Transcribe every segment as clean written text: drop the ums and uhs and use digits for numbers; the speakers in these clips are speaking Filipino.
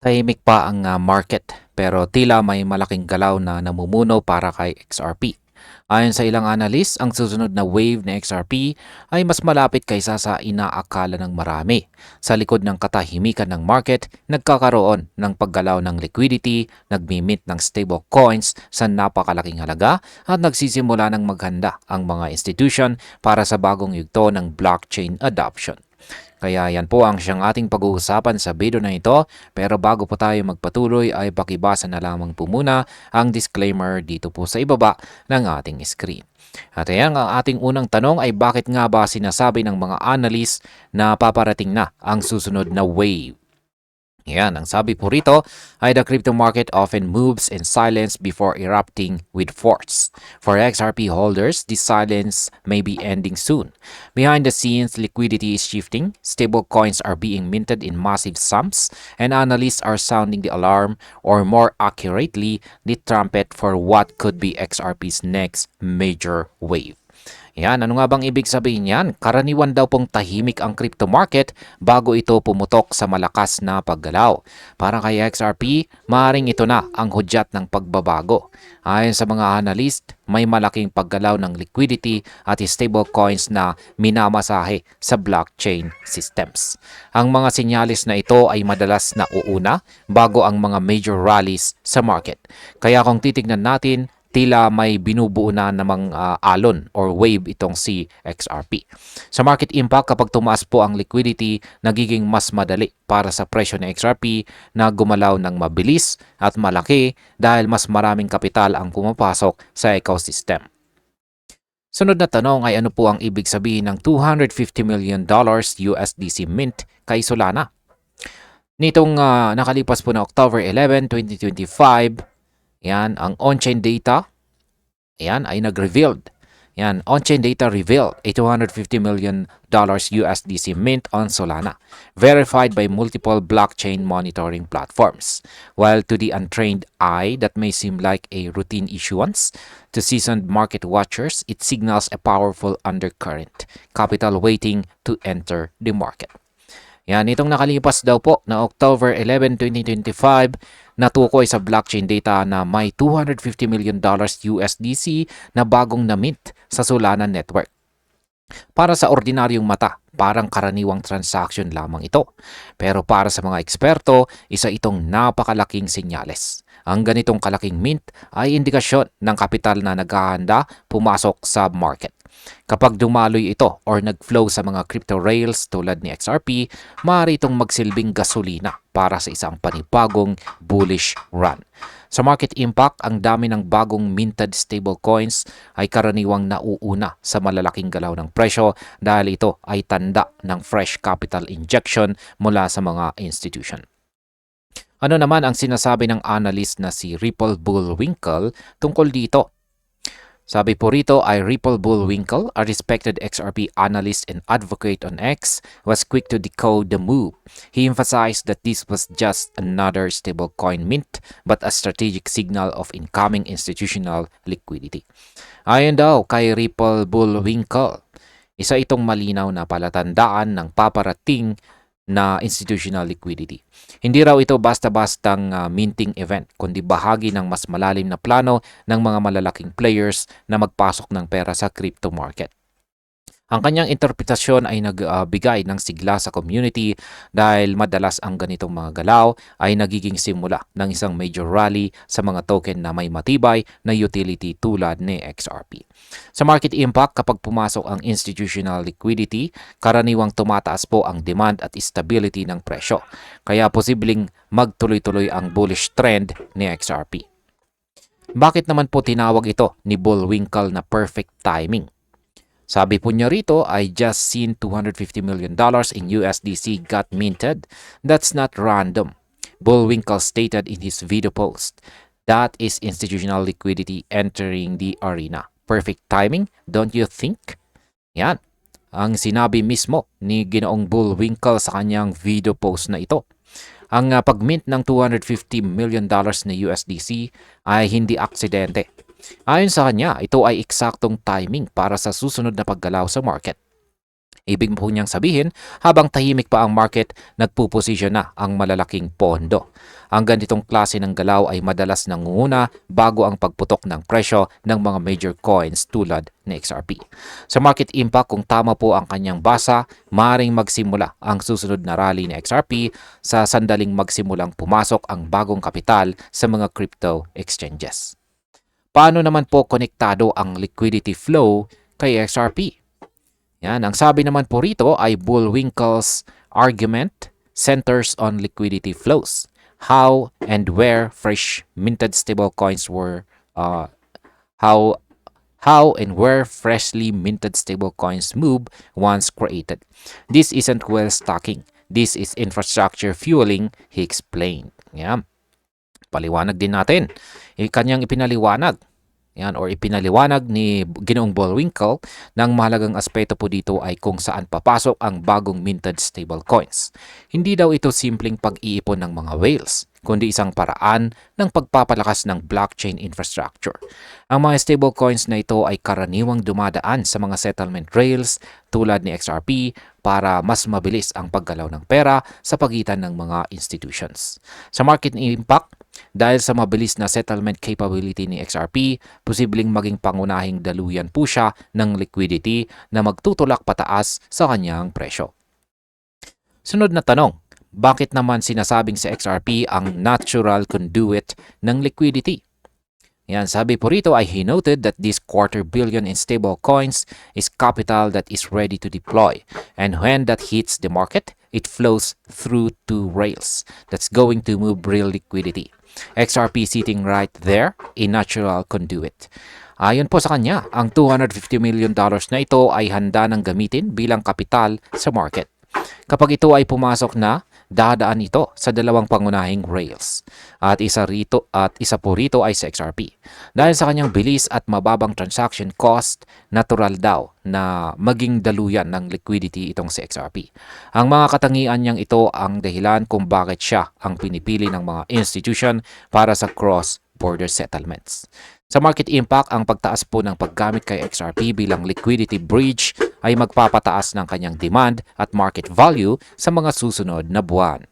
Tahimik pa ang market pero tila may malaking galaw na namumuno para kay XRP. Ayon sa ilang analyst, ang susunod na wave ng XRP ay mas malapit kaysa sa inaakala ng marami. Sa likod ng katahimikan ng market, nagkakaroon ng paggalaw ng liquidity, nagmimit ng stable coins sa napakalaking halaga at nagsisimula ng maghanda ang mga institution para sa bagong yugto ng blockchain adoption. Kaya yan po ang siyang ating pag-uusapan sa video na ito. Pero bago po tayo magpatuloy ay pakibasa na lamang po muna ang disclaimer dito po sa ibaba ng ating screen. At ayan, ang ating unang tanong ay bakit nga ba sinasabi ng mga analyst na paparating na ang susunod na wave? Yan, ang sabi po rito ay the crypto market often moves in silence before erupting with force. For XRP holders, this silence may be ending soon. Behind the scenes, liquidity is shifting, stable coins are being minted in massive sums, and analysts are sounding the alarm, or more accurately, the trumpet for what could be XRP's next major wave. Yan, ano nga bang ibig sabihin yan? Karaniwan daw pong tahimik ang crypto market bago ito pumutok sa malakas na paggalaw. Para kay XRP, maaaring ito na ang hudyat ng pagbabago. Ayon sa mga analyst, may malaking paggalaw ng liquidity at stable coins na minamasahe sa blockchain systems. Ang mga sinyalis na ito ay madalas na uuna bago ang mga major rallies sa market. Kaya kung titignan natin, tila may binubuo na namang alon or wave itong si XRP. Sa market impact, kapag tumaas po ang liquidity, nagiging mas madali para sa presyo ng XRP na gumalaw ng mabilis at malaki dahil mas maraming kapital ang pumapasok sa ecosystem. Sunod na tanong ay ano po ang ibig sabihin ng $250 million USDC mint kay Solana? Nitong nakalipas po na October 11, 2025, yan, ang on-chain data, yan, ay nag-revealed. Yan, on-chain data revealed a $250 million USDC mint on Solana, verified by multiple blockchain monitoring platforms. While to the untrained eye, that may seem like a routine issuance, to seasoned market watchers, it signals a powerful undercurrent, capital waiting to enter the market. Yan, itong nakalipas daw po na October 11, 2025, natukoy sa blockchain data na may $250 million USDC na bagong na-mint sa Solana network. Para sa ordinaryong mata, parang karaniwang transaction lamang ito. Pero para sa mga eksperto, isa itong napakalaking senyales. Ang ganitong kalaking mint ay indikasyon ng kapital na naghahanda pumasok sa market. Kapag dumaloy ito or nag-flow sa mga crypto rails tulad ni XRP, maaari itong magsilbing gasolina para sa isang panibagong bullish run. Sa market impact, ang dami ng bagong minted stablecoins ay karaniwang nauuna sa malalaking galaw ng presyo dahil ito ay tanda ng fresh capital injection mula sa mga institution. Ano naman ang sinasabi ng analyst na si Ripple Bullwinkle tungkol dito? Sabi po rito ay Ripple Bullwinkle, a respected XRP analyst and advocate on X, was quick to decode the move. He emphasized that this was just another stablecoin mint but a strategic signal of incoming institutional liquidity. Ayon daw kay Ripple Bullwinkle, isa itong malinaw na palatandaan ng paparating na institutional liquidity. Hindi raw ito basta-bastang minting event, kundi bahagi ng mas malalim na plano ng mga malalaking players na magpasok ng pera sa crypto market. Ang kanyang interpretasyon ay nagbigay ng sigla sa community dahil madalas ang ganitong mga galaw ay nagiging simula ng isang major rally sa mga token na may matibay na utility tulad ni XRP. Sa market impact, kapag pumasok ang institutional liquidity, karaniwang tumataas po ang demand at stability ng presyo. Kaya posibleng magtuloy-tuloy ang bullish trend ni XRP. Bakit naman po tinawag ito ni Bullwinkle na perfect timing? Sabi po niya rito, I just seen $250 million in USDC got minted. That's not random. Bullwinkle stated in his video post. That is institutional liquidity entering the arena. Perfect timing, don't you think? Yan, ang sinabi mismo ni Ginoong Bullwinkle sa kanyang video post na ito. Ang pag-mint ng $250 million na USDC ay hindi aksidente. Ayon sa kanya, ito ay eksaktong timing para sa susunod na paggalaw sa market. Ibig po niyang sabihin, habang tahimik pa ang market, nagpuposisyon na ang malalaking pondo. Ang ganitong klase ng galaw ay madalas nangunguna bago ang pagputok ng presyo ng mga major coins tulad ni XRP. Sa market impact, kung tama po ang kanyang basa, maaaring magsimula ang susunod na rally ni XRP sa sandaling magsimulang pumasok ang bagong kapital sa mga crypto exchanges. Paano naman po konektado ang liquidity flow kay XRP? Yan, ang sabi naman po rito ay Bullwinkle's argument centers on liquidity flows. How and where fresh minted stablecoins were how and where freshly minted stablecoins move once created. This isn't well stocking. This is infrastructure fueling, he explained. Yan. Paliwanag din natin. Kanyang ipinaliwanag. Yan, or ipinaliwanag ni Ginoong Bullwinkle ng mahalagang aspeto po dito ay kung saan papasok ang bagong minted stablecoins. Hindi daw ito simpleng pag-iipon ng mga whales, kundi isang paraan ng pagpapalakas ng blockchain infrastructure. Ang mga stablecoins na ito ay karaniwang dumadaan sa mga settlement rails tulad ni XRP para mas mabilis ang paggalaw ng pera sa pagitan ng mga institutions. Sa market impact, dahil sa mabilis na settlement capability ni XRP, posibleng maging pangunahing daluyan po siya ng liquidity na magtutulak pataas sa kanyang presyo. Sunod na tanong, bakit naman sinasabing si XRP ang natural conduit ng liquidity? Yan, sabi po rito ay he noted that this $250 billion in stable coins is capital that is ready to deploy. And when that hits the market, it flows through two rails that's going to move real liquidity. XRP sitting right there, a natural conduit. Ayon po sa kanya, ang $250 million na ito ay handa ng gamitin bilang kapital sa market. Kapag ito ay pumasok na, dadaan ito sa dalawang pangunahing rails. At isa po rito ay sa XRP. Dahil sa kanyang bilis at mababang transaction cost, natural daw na maging daluyan ng liquidity itong si XRP. Ang mga katangian niyang ito ang dahilan kung bakit siya ang pinipili ng mga institution para sa cross-border settlements. Sa market impact, ang pagtaas po ng paggamit kay XRP bilang liquidity bridge ay magpapataas ng kanyang demand at market value sa mga susunod na buwan.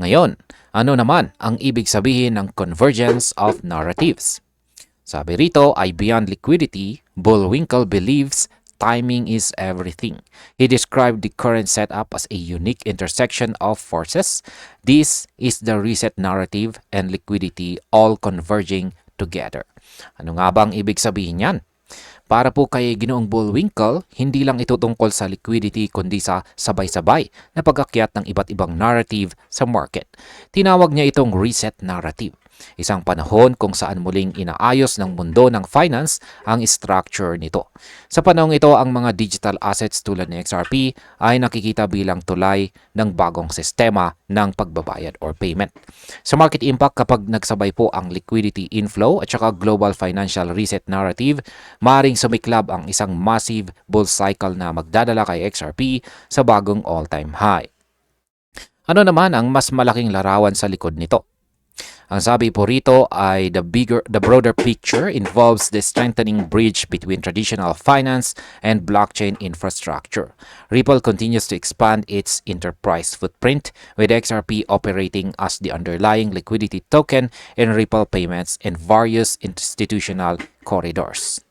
Ngayon, ano naman ang ibig sabihin ng convergence of narratives? Sabi rito ay beyond liquidity, Bullwinkle believes timing is everything. He described the current setup as a unique intersection of forces. This is the reset narrative and liquidity all converging together. Ano nga bang ibig sabihin yan? Para po kay Ginoong Bullwinkle, hindi lang ito tungkol sa liquidity kundi sa sabay-sabay na pag-akyat ng iba't ibang narrative sa market. Tinawag niya itong reset narrative. Isang panahon kung saan muling inaayos ng mundo ng finance ang structure nito. Sa panahong ito, ang mga digital assets tulad ng XRP ay nakikita bilang tulay ng bagong sistema ng pagbabayad or payment. Sa market impact, kapag nagsabay po ang liquidity inflow at saka global financial reset narrative, maaaring sumiklab ang isang massive bull cycle na magdadala kay XRP sa bagong all-time high. Ano naman ang mas malaking larawan sa likod nito? Ang sabi po rito ay the broader picture involves the strengthening bridge between traditional finance and blockchain infrastructure. Ripple continues to expand its enterprise footprint with XRP operating as the underlying liquidity token in Ripple payments and various institutional corridors.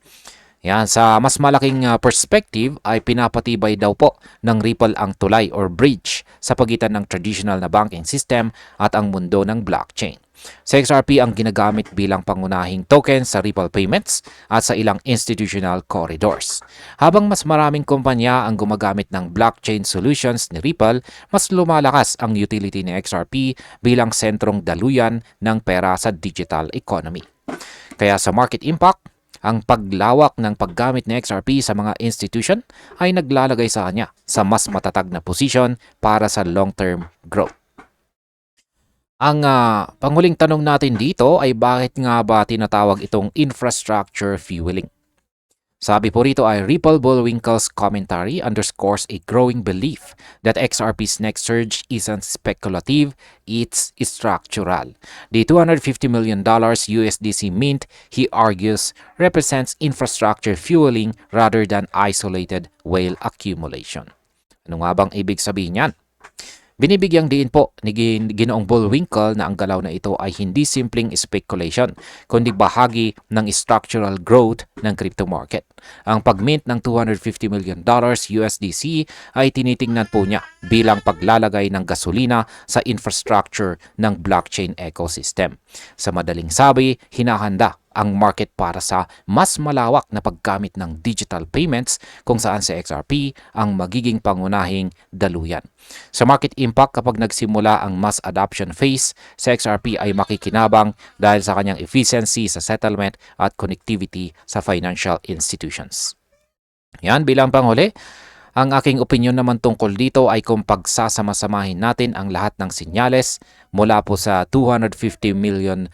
Yan, sa mas malaking perspective ay pinapatibay daw po ng Ripple ang tulay or bridge sa pagitan ng traditional na banking system at ang mundo ng blockchain. Sa XRP ang ginagamit bilang pangunahing token sa Ripple payments at sa ilang institutional corridors. Habang mas maraming kumpanya ang gumagamit ng blockchain solutions ni Ripple, mas lumalakas ang utility ni XRP bilang sentrong daluyan ng pera sa digital economy. Kaya sa market impact, ang paglawak ng paggamit ni XRP sa mga institution ay naglalagay sa kanya sa mas matatag na posisyon para sa long-term growth. Ang panghuling tanong natin dito ay bakit nga ba tinatawag itong infrastructure fueling? Sabi po rito ay Ripple Bullwinkle's commentary underscores a growing belief that XRP's next surge isn't speculative, it's structural. The $250 million USDC mint, he argues, represents infrastructure fueling rather than isolated whale accumulation. Ano nga bang ibig sabihin yan? Binibigyang diin po ni Ginoong Bullwinkle na ang galaw na ito ay hindi simpleng speculation, kundi bahagi ng structural growth ng crypto market. Ang pag-mint ng $250 million USDC ay tinitingnan po niya bilang paglalagay ng gasolina sa infrastructure ng blockchain ecosystem. Sa madaling sabi, hinahanda ang market para sa mas malawak na paggamit ng digital payments kung saan si XRP ang magiging pangunahing daluyan. Sa market impact, kapag nagsimula ang mass adoption phase, si XRP ay makikinabang dahil sa kanyang efficiency sa settlement at connectivity sa financial institutions. Yan, bilang panghuli, ang aking opinyon naman tungkol dito ay kung pagsasama-samahin natin ang lahat ng sinyales mula po sa $250 million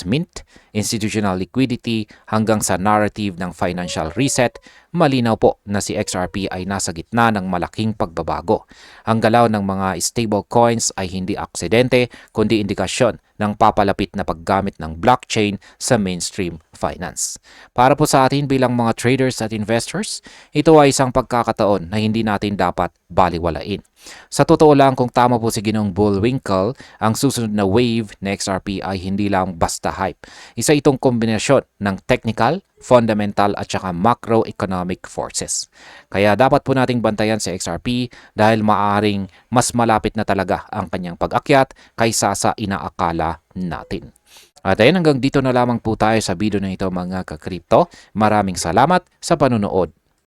mint, institutional liquidity hanggang sa narrative ng financial reset, malinaw po na si XRP ay nasa gitna ng malaking pagbabago. Ang galaw ng mga stable coins ay hindi aksidente kundi indikasyon ng papalapit na paggamit ng blockchain sa mainstream finance. Para po sa atin bilang mga traders at investors, ito ay isang pagkakataon na hindi natin dapat baliwalain. Sa totoo lang, kung tama po si Ginoong Bullwinkle, ang susunod na wave na XRP ay hindi lang basta hype. Isa itong kombinasyon ng technical, fundamental at saka macroeconomic forces. Kaya dapat po nating bantayan si XRP dahil maaaring mas malapit na talaga ang kanyang pag-akyat kaysa sa inaakala natin. At ayun, hanggang dito na lamang po tayo sa video na ito mga ka-crypto. Maraming salamat sa panunood.